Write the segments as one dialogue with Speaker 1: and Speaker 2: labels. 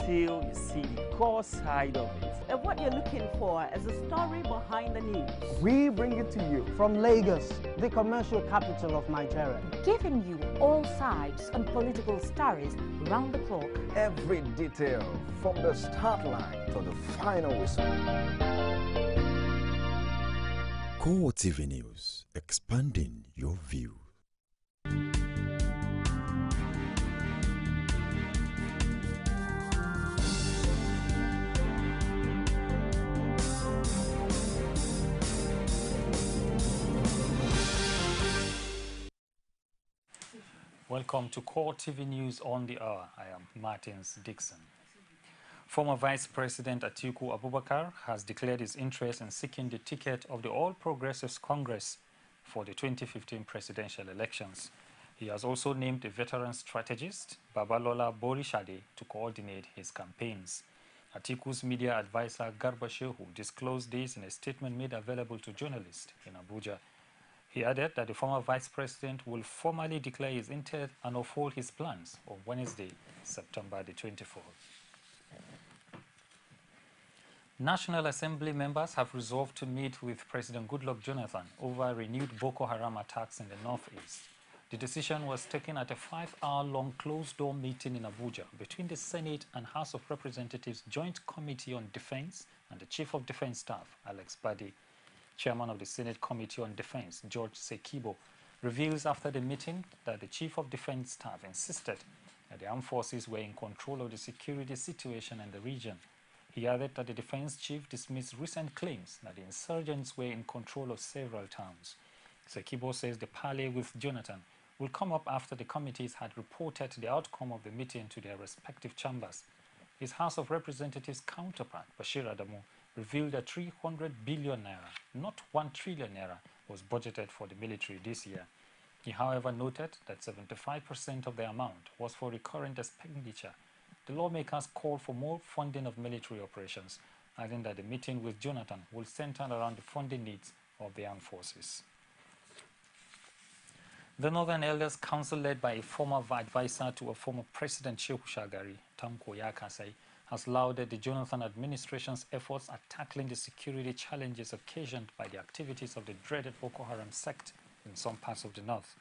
Speaker 1: until you see the core side of it.
Speaker 2: And what you're looking for is a story behind the news.
Speaker 3: We bring it to you from Lagos, the commercial capital of Nigeria.
Speaker 4: Giving you all sides and political stories round the clock.
Speaker 5: Every detail from the start line to the final whistle.
Speaker 6: Core TV News, expanding your view.
Speaker 7: Welcome to Core TV News on the Hour. I am Martins Dixon. Former Vice President Atiku Abubakar has declared his interest in seeking the ticket of the All Progressives Congress for the 2015 presidential elections. He has also named a veteran strategist, Babalola Borishade, to coordinate his campaigns. Atiku's media advisor Garba Shehu disclosed this in a statement made available to journalists in Abuja. He added that the former vice president will formally declare his intent and unfold his plans on Wednesday, September the 24th. National Assembly members have resolved to meet with President Goodluck Jonathan over renewed Boko Haram attacks in the northeast. The decision was taken at a 5-hour-long closed-door meeting in Abuja between the Senate and House of Representatives Joint Committee on Defense and the Chief of Defense Staff, Alex Badi. Chairman of the Senate Committee on Defense, George Sekibo, reveals after the meeting that the Chief of Defense Staff insisted that the armed forces were in control of the security situation in the region. He added that the defense chief dismissed recent claims that the insurgents were in control of several towns. Sekibo says the parley with Jonathan will come up after the committees had reported the outcome of the meeting to their respective chambers. His House of Representatives counterpart, Bashir Adamu, revealed that 300 billion naira, not 1 trillion naira, was budgeted for the military this year. He, however, noted that 75% of the amount was for recurrent expenditure. The lawmakers called for more funding of military operations, adding that the meeting with Jonathan will center around the funding needs of the armed forces. The Northern Elders Council, led by a former advisor to a former President Shehu Shagari, Tanko Yakasai, has lauded the Jonathan administration's efforts at tackling the security challenges occasioned by the activities of the dreaded Boko Haram sect in some parts of the north.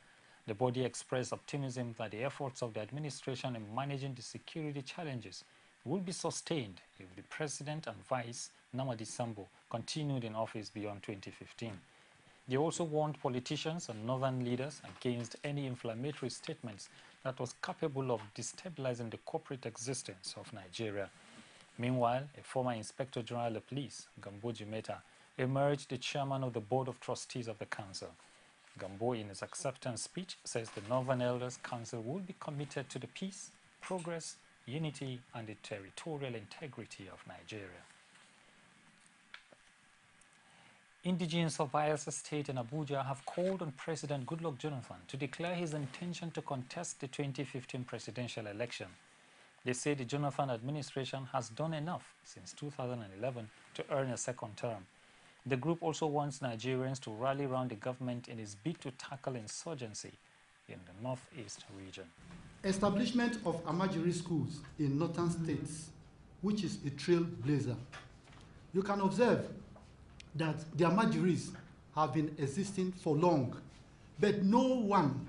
Speaker 7: The body expressed optimism that the efforts of the administration in managing the security challenges will be sustained if the President and Vice, Namadi Sambo, continued in office beyond 2015. They also warned politicians and northern leaders against any inflammatory statements that was capable of destabilizing the corporate existence of Nigeria. Meanwhile, a former Inspector General of Police, Gambo Jimeta, emerged the chairman of the Board of Trustees of the Council. Gambo, in his acceptance speech, says the Northern Elders Council will be committed to the peace, progress, unity, and the territorial integrity of Nigeria. Indigenes of Bayelsa State and Abuja have called on President Goodluck Jonathan to declare his intention to contest the 2015 presidential election. They say the Jonathan administration has done enough since 2011 to earn a second term. The group also wants Nigerians to rally around the government in its bid to tackle insurgency in the northeast region.
Speaker 8: Establishment of Amajiri schools in northern states, which is a trailblazer. You can observe that the Amajiris have been existing for long, but no one,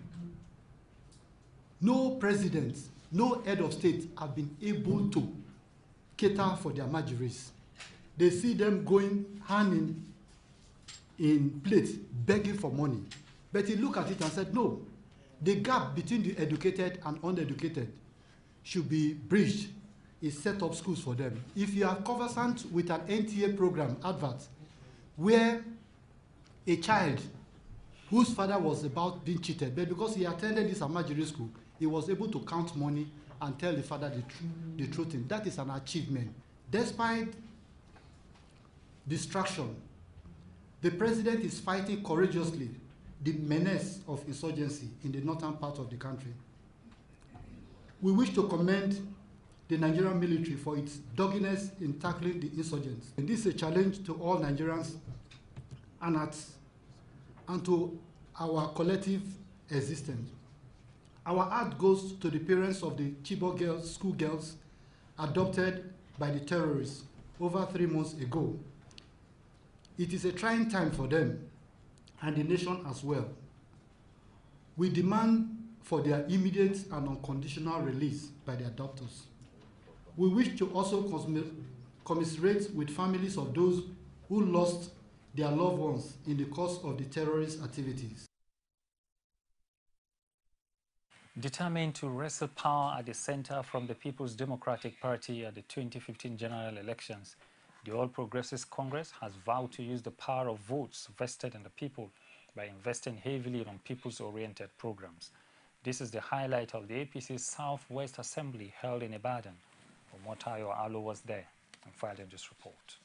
Speaker 8: no president, no head of state have been able to cater for the Amajiris. They see them going hand in plate, begging for money. But he looked at it and said, no, the gap between the educated and uneducated should be bridged. He set up schools for them. If you are conversant with an NTA program, advert, where a child whose father was about being cheated, but because he attended this Amajiri school, he was able to count money and tell the father the truth. That is an achievement. Despite distraction, the president is fighting courageously the menace of insurgency in the northern part of the country. We wish to commend the Nigerian military for its doggedness in tackling the insurgents. And this is a challenge to all Nigerians and to our collective existence. Our heart goes to the parents of the Chibok girls, schoolgirls, adopted by the terrorists over 3 months ago. It is a trying time for them and the nation as well. We demand for their immediate and unconditional release by the adopters. We wish to also commiserate with families of those who lost their loved ones in the course of the terrorist activities.
Speaker 7: Determined to wrestle power at the center from the People's Democratic Party at the 2015 general elections, the All Progressives Congress has vowed to use the power of votes vested in the people by investing heavily on people's-oriented programs. This is the highlight of the APC's Southwest Assembly held in Ibadan. Omotayo Alo was there and filed in this report.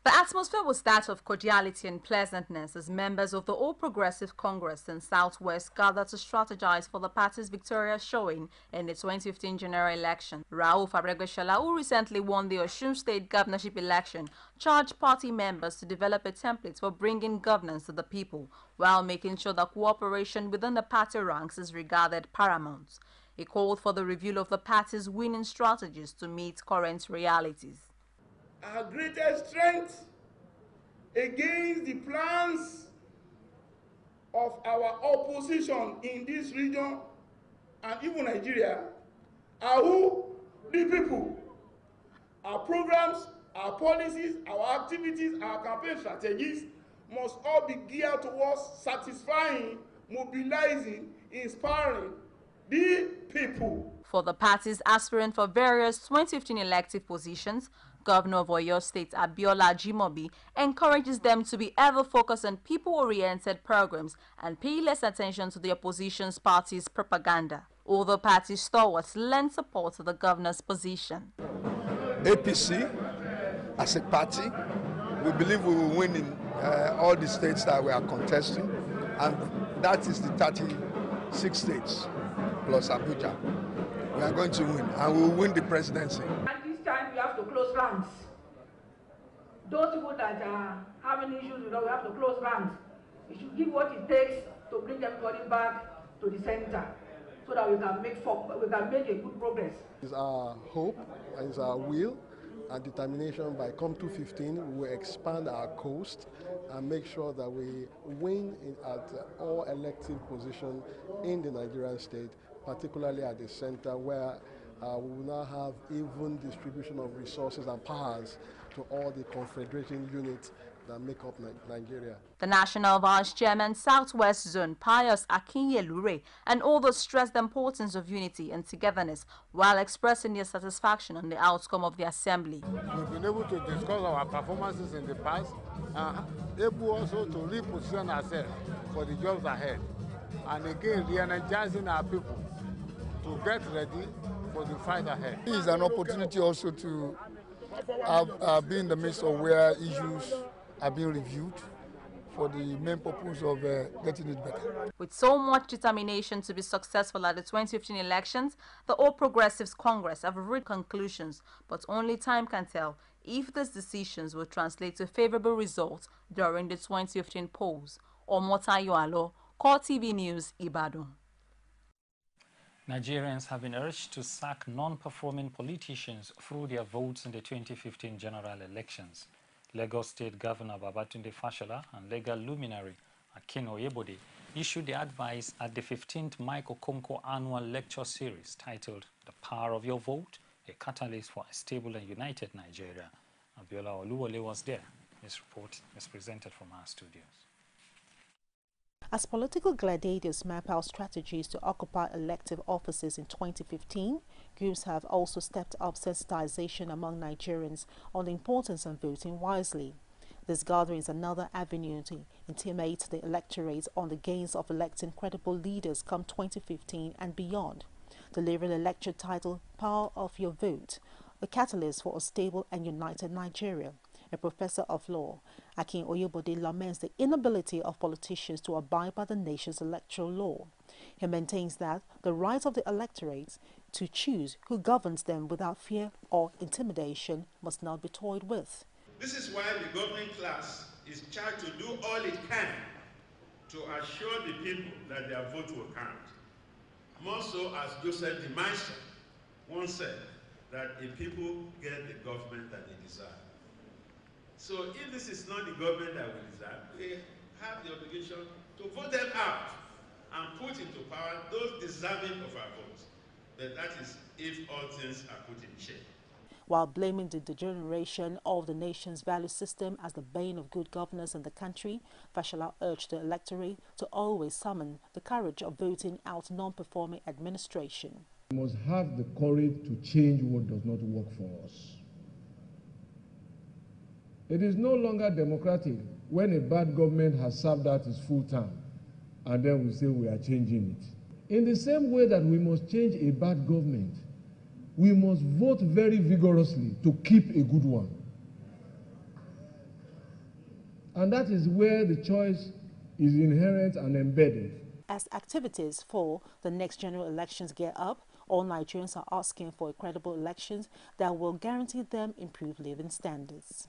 Speaker 9: The atmosphere was that of cordiality and pleasantness as members of the All Progressive Congress in Southwest gathered to strategize for the party's victorious showing in the 2015 general election. Rauf Aregbesola, who recently won the Osun State governorship election, charged party members to develop a template for bringing governance to the people, while making sure that cooperation within the party ranks is regarded paramount. He called for the review of the party's winning strategies to meet current realities.
Speaker 10: Our greatest strength against the plans of our opposition in this region and even Nigeria are who? The people. Our programs, our policies, our activities, our campaign strategies must all be geared towards satisfying, mobilizing, inspiring the people.
Speaker 9: For the parties aspiring for various 2015 elective positions, Governor of Oyo State Abiola Ajimobi encourages them to be ever focused on people-oriented programs and pay less attention to the opposition's party's propaganda. All the party's stalwarts lend support to the governor's position.
Speaker 5: APC, as a party, we believe we will win in all the states that we are contesting, and that is the 36 states plus Abuja. We are going to win, and we will win the presidency.
Speaker 11: At this time, we have to close ranks. Those people that are having issues, we have to close ranks. We should give what it takes to bring everybody back to the center, so that we can make a good progress.
Speaker 12: It's our hope, and it's our will and determination by COM 2015 we will expand our coast and make sure that we win at all elective positions in the Nigerian state, particularly at the center, where we will now have even distribution of resources and powers to all the confederation units that make up Nigeria.
Speaker 9: The National Vice Chairman, Southwest Zone, Pius Akinyelure, and others stressed the importance of unity and togetherness while expressing their satisfaction on the outcome of the assembly.
Speaker 13: We've been able to discuss our performances in the past and able also to reposition ourselves for the jobs ahead. And again, re-energizing our people to get ready for the fight ahead.
Speaker 14: It is an opportunity also to be in the midst of where issues are being reviewed for the main purpose of getting it better.
Speaker 9: With so much determination to be successful at the 2015 elections, the All Progressives Congress have reached conclusions, but only time can tell if these decisions will translate to favorable results during the 2015 polls. Omotayo Alo, Core TV News, Ibadan.
Speaker 7: Nigerians have been urged to sack non-performing politicians through their votes in the 2015 general elections. Lagos State Governor Babatunde Fashola and legal luminary Akin Oyebode issued the advice at the 15th Mike Okonkwo annual lecture series titled The Power of Your Vote, a Catalyst for a Stable and United Nigeria. Abiola Oluwole was there. This report is presented from our studios.
Speaker 15: As political gladiators map out strategies to occupy elective offices in 2015, groups have also stepped up sensitization among Nigerians on the importance of voting wisely. This gathering is another avenue to intimate the electorate on the gains of electing credible leaders come 2015 and beyond. Delivering a lecture titled Power of Your Vote, a Catalyst for a Stable and United Nigeria, a professor of law, Akin Oyebode laments the inability of politicians to abide by the nation's electoral law. He maintains that the right of the electorate to choose who governs them without fear or intimidation must not be toyed with.
Speaker 16: This is why the governing class is charged to do all it can to assure the people that their vote will count. More so, as Joseph de Maistre once said that the people get the government that they deserve. So if this is not the government that we deserve, we have the obligation to vote them out and put into power those deserving of our votes. But that is if all things are put in shape.
Speaker 15: While blaming the degeneration of the nation's value system as the bane of good governance in the country, Fashola urged the electorate to always summon the courage of voting out non-performing administration.
Speaker 17: We must have the courage to change what does not work for us. It is no longer democratic when a bad government has served out its full term and then we say we are changing it. In the same way that we must change a bad government, we must vote very vigorously to keep a good one. And that is where the choice is inherent and embedded.
Speaker 15: As activities for the next general elections gear up, all Nigerians are asking for credible elections that will guarantee them improved living standards.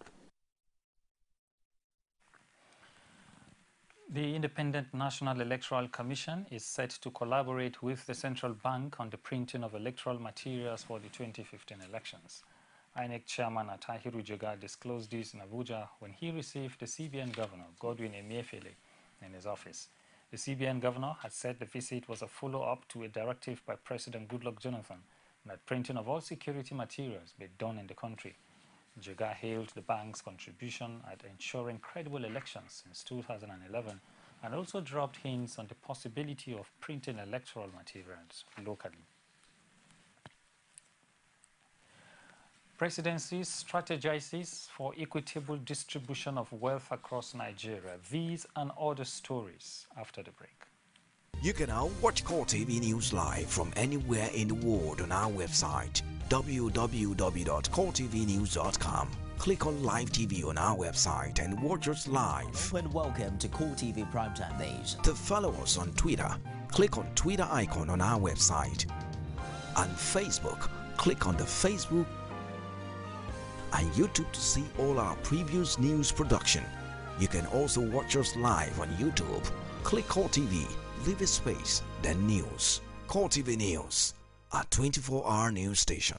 Speaker 7: The Independent National Electoral Commission is set to collaborate with the Central Bank on the printing of electoral materials for the 2015 elections. INEC Chairman Atahiru Jega disclosed this in Abuja when he received the CBN Governor, Godwin Emefiele, in his office. The CBN Governor had said the visit was a follow-up to a directive by President Goodluck Jonathan that printing of all security materials be done in the country. Jega hailed the bank's contribution at ensuring credible elections since 2011 and also dropped hints on the possibility of printing electoral materials locally. Presidency strategizes for equitable distribution of wealth across Nigeria. These and other stories after the break.
Speaker 18: You can now watch Core TV News live from anywhere in the world on our website www.coretvnews.com. Click on Live TV on our website and watch us live.
Speaker 19: And welcome to Core TV Primetime News.
Speaker 18: To follow us on Twitter, click on Twitter icon on our website. On Facebook, click on the Facebook and YouTube to see all our previous news production. You can also watch us live on YouTube. Click Core TV, leave a space, then News. Core TV News, a 24-hour news station.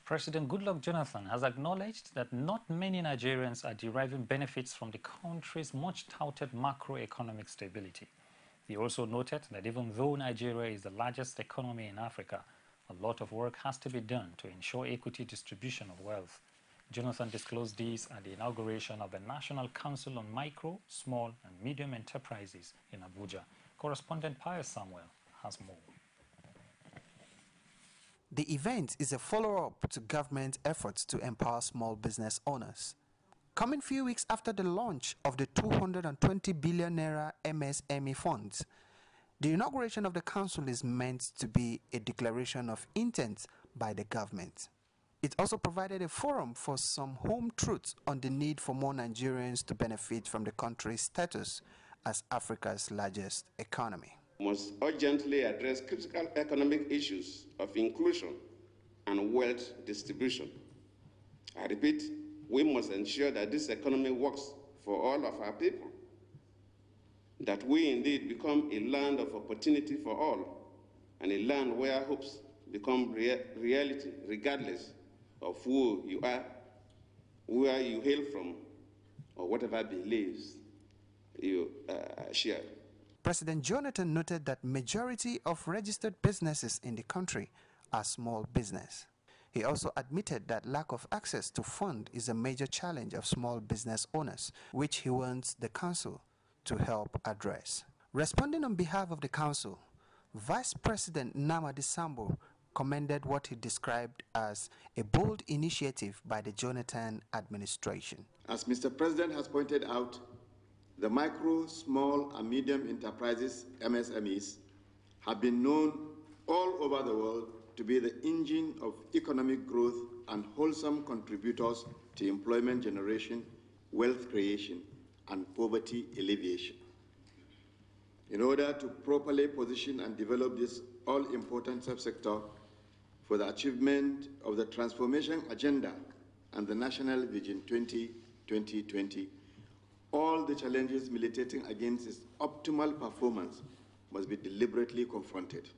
Speaker 7: President Goodluck Jonathan has acknowledged that not many Nigerians are deriving benefits from the country's much-touted macroeconomic stability. He also noted that even though Nigeria is the largest economy in Africa, a lot of work has to be done to ensure equity distribution of wealth. Jonathan disclosed this at the inauguration of the National Council on Micro, Small and Medium Enterprises in Abuja. Correspondent Pius Samuel has more.
Speaker 20: The event is a follow-up to government efforts to empower small business owners. Coming few weeks after the launch of the 220 billion naira MSME funds, the inauguration of the council is meant to be a declaration of intent by the government. It also provided a forum for some home truths on the need for more Nigerians to benefit from the country's status as Africa's largest economy.
Speaker 21: We must urgently address critical economic issues of inclusion and wealth distribution. I repeat, we must ensure that this economy works for all of our people, that we indeed become a land of opportunity for all, and a land where hopes become reality regardless of who you are, where you hail from, or whatever beliefs you share.
Speaker 20: President Jonathan noted that majority of registered businesses in the country are small business. He also admitted that lack of access to funds is a major challenge of small business owners, which he wants the council to help address. Responding on behalf of the council, Vice President Namadi Sambo commended what he described as a bold initiative by the Jonathan administration.
Speaker 21: As Mr. President has pointed out, the micro, small, and medium enterprises, MSMEs, have been known all over the world to be the engine of economic growth and wholesome contributors to employment generation, wealth creation, and poverty alleviation. In order to properly position and develop this all-important subsector for the achievement of the transformation agenda and the National Vision 2020, all the challenges militating against its optimal performance must be deliberately confronted.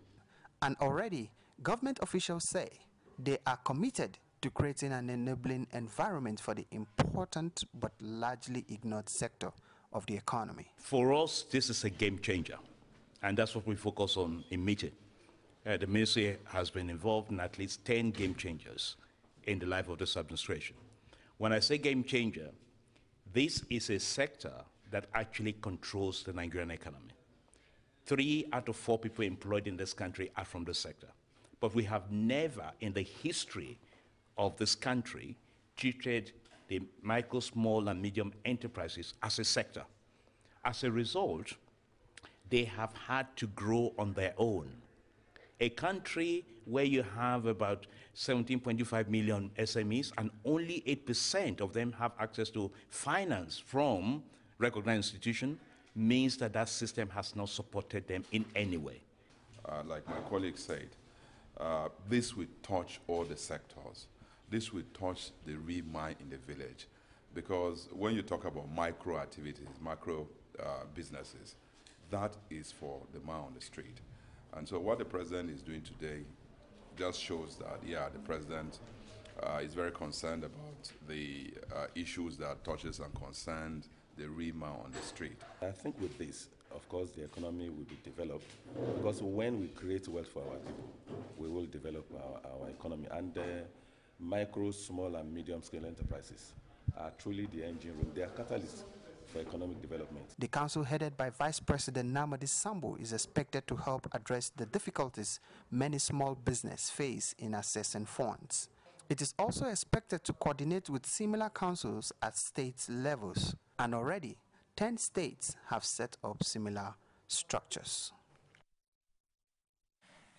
Speaker 20: And already, government officials say they are committed to creating an enabling environment for the important but largely ignored sector of the economy.
Speaker 1: For us, this is a game changer, and that's what we focus on in meeting. The ministry has been involved in at least 10 game changers in the life of this administration. When I say game changer, this is a sector that actually controls the Nigerian economy. 3 out of 4 people employed in this country are from this sector. But we have never in the history of this country treated the micro, small, and medium enterprises as a sector. As a result, they have had to grow on their own. A country where you have about 17.25 million SMEs and only 8% of them have access to finance from recognized institutions means that that system has not supported them in any way.
Speaker 22: Like my colleague said, this will touch all the sectors. This will touch the real mind in the village. Because when you talk about micro activities, micro businesses, that is for the man on the street. And so what the president is doing today just shows that, yeah, the president is very concerned about the issues that touches and concerns the real man on the street.
Speaker 23: I think with this, of course, the economy will be developed, because when we create wealth for our people, we will develop our economy. And micro, small, and medium-scale enterprises are truly the engine room. They are catalysts for economic development.
Speaker 20: The council headed by Vice President Namadi Sambo is expected to help address the difficulties many small businesses face in accessing funds. It is also expected to coordinate with similar councils at state levels, and already 10 states have set up similar structures.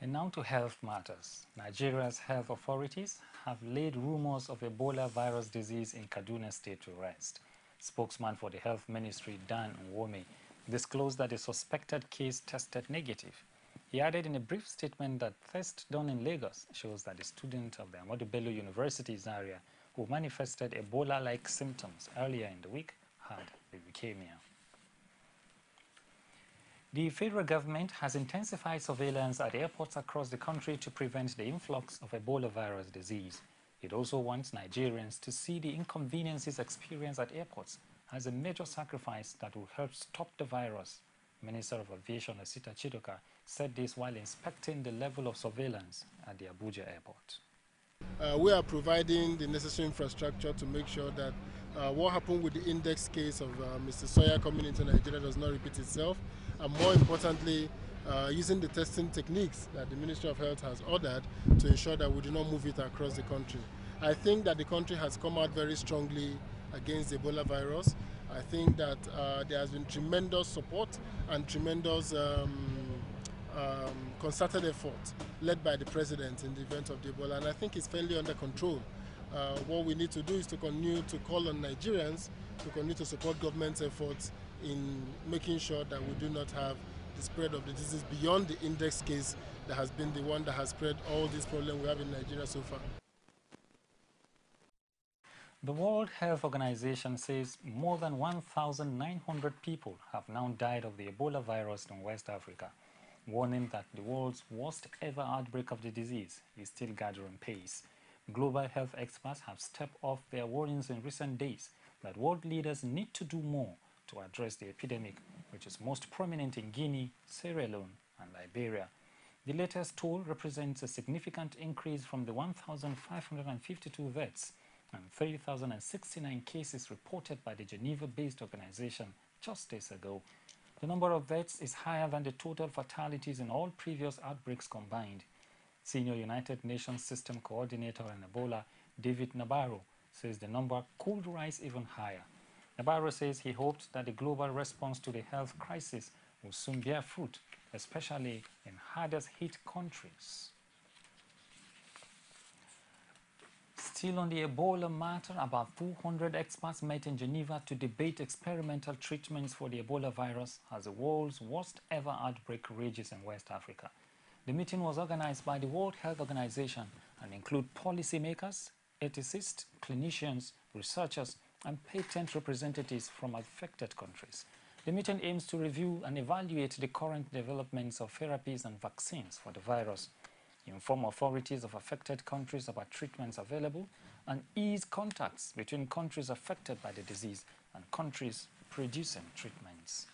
Speaker 7: And now to health matters. Nigeria's health authorities have laid rumors of Ebola virus disease in Kaduna State to rest. Spokesman for the Health Ministry, Dan Nwome, disclosed that a suspected case tested negative. He added in a brief statement that tests done in Lagos shows that a student of the Ahmadu Bello University Zaria who manifested Ebola-like symptoms earlier in the week had the leukemia. The federal government has intensified surveillance at airports across the country to prevent the influx of Ebola virus disease. It also wants Nigerians to see the inconveniences experienced at airports as a major sacrifice that will help stop the virus. Minister of Aviation Asita Chidoka said this while inspecting the level of surveillance at the Abuja airport.
Speaker 24: We are providing the necessary infrastructure to make sure that what happened with the index case of Mr. Sawyer coming into Nigeria does not repeat itself, and more importantly, using the testing techniques that the Ministry of Health has ordered to ensure that we do not move it across the country. I think that the country has come out very strongly against the Ebola virus. I think that there has been tremendous support and tremendous concerted effort led by the President in the event of the Ebola, and I think it's fairly under control. What we need to do is to continue to call on Nigerians to continue to support government's efforts in making sure that we do not have the spread of the disease beyond the index case that has been the one that has spread all these problems we have in Nigeria so far.
Speaker 7: The World Health Organization says more than 1,900 people have now died of the Ebola virus in West Africa, warning that the world's worst ever outbreak of the disease is still gathering pace. Global health experts have stepped off their warnings in recent days that world leaders need to do more to address the epidemic, which is most prominent in Guinea, Sierra Leone, and Liberia. The latest toll represents a significant increase from the 1,552 deaths and 3,069 cases reported by the Geneva-based organization just days ago. The number of deaths is higher than the total fatalities in all previous outbreaks combined. Senior United Nations System Coordinator on Ebola, David Nabarro, says the number could rise even higher. Nabarro says he hoped that the global response to the health crisis will soon bear fruit, especially in hardest hit countries. Still on the Ebola matter, about 200 experts met in Geneva to debate experimental treatments for the Ebola virus as the world's worst ever outbreak rages in West Africa. The meeting was organized by the World Health Organization and include policymakers, ethicists, clinicians, researchers, and patent representatives from affected countries. The meeting aims to review and evaluate the current developments of therapies and vaccines for the virus. inform authorities of affected countries about treatments available, and ease contacts between countries affected by the disease and countries producing treatments.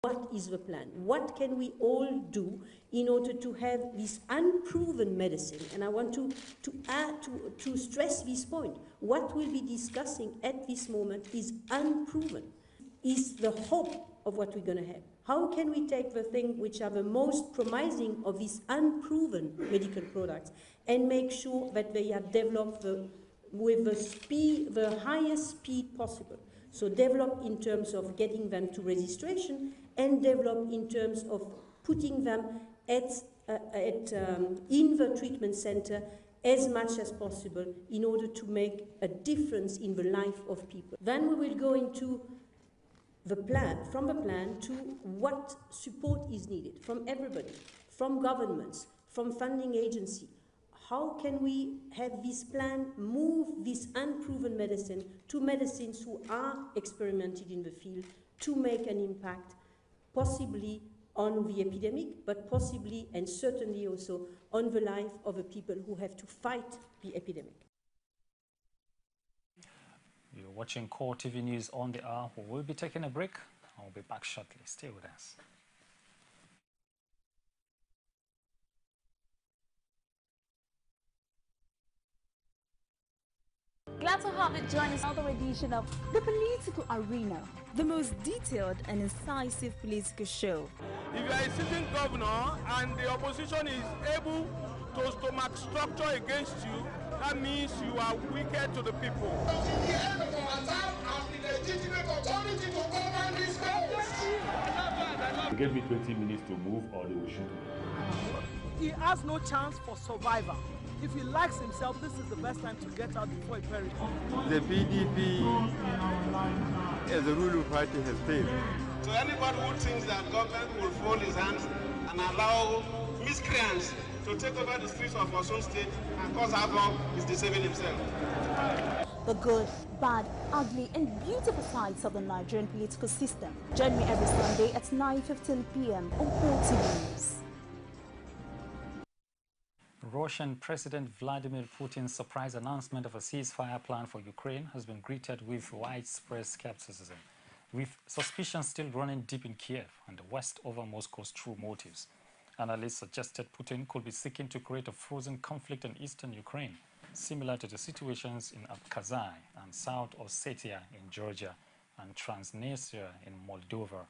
Speaker 2: What is the plan? What can we all do in order to have this unproven medicine? And I want to stress this point. What we'll be discussing at this moment is unproven, is the hope of what we're going to have. How can we take the things which are the most promising of these unproven medical products and make sure that they are developed with the highest speed possible? So develop in terms of getting them to registration and develop in terms of putting them in the treatment center as much as possible in order to make a difference in the life of people. Then we will go into the plan, from the plan to what support is needed from everybody, from governments, from funding agencies. How can we have this plan move this unproven medicine to medicines who are experimented in the field to make an impact, possibly on the epidemic, but possibly and certainly also on the life of the people who have to fight the epidemic.
Speaker 7: You're watching Core TV News on the Hour. We'll be taking a break. I'll be back shortly. Stay with us.
Speaker 3: Glad to have you join us on another edition of The Political Arena, the most detailed and incisive political show.
Speaker 10: If you are a sitting governor and the opposition is able to stomach structure against you, that means you are wicked to the people.
Speaker 4: They gave me 20 minutes to move or they will shoot me.
Speaker 6: He has no chance for survival. If he likes himself, this is the best time to get out before he perishes.
Speaker 25: The PDP as a ruling party has failed.
Speaker 10: So anybody who thinks that government will fold his hands and allow miscreants to take over the streets of Osun State and cause havoc is deceiving himself.
Speaker 3: The good, bad, ugly, and beautiful sides of the Nigerian political system. Join me every Sunday at 9:15 p.m. on Core TV News.
Speaker 7: Russian President Vladimir Putin's surprise announcement of a ceasefire plan for Ukraine has been greeted with widespread skepticism, with suspicion still running deep in Kiev and the West over Moscow's true motives. Analysts suggested Putin could be seeking to create a frozen conflict in eastern Ukraine, similar to the situations in Abkhazia and South Ossetia in Georgia and Transnistria in Moldova.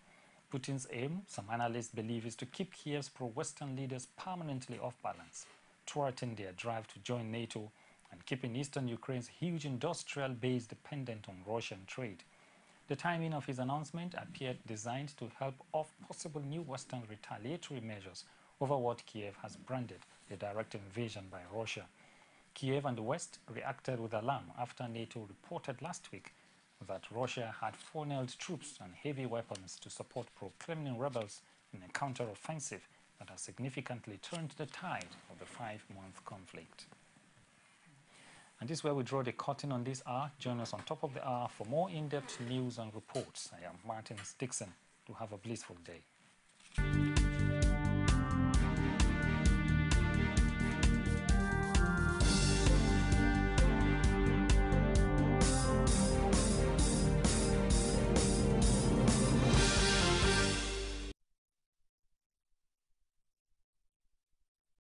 Speaker 7: Putin's aim, some analysts believe, is to keep Kiev's pro-Western leaders permanently off balance, thwarting their drive to join NATO and keeping eastern Ukraine's huge industrial base dependent on Russian trade. The timing of his announcement appeared designed to help off possible new Western retaliatory measures over what Kiev has branded a direct invasion by Russia. Kiev and the West reacted with alarm after NATO reported last week that Russia had funneled troops and heavy weapons to support pro-Kremlin rebels in a counter-offensive that has significantly turned the tide of the 5-month conflict. And this is where we draw the curtain on this hour. Join us on top of the hour for more in-depth news and reports. I am Martin Dixon. Do have a blissful day.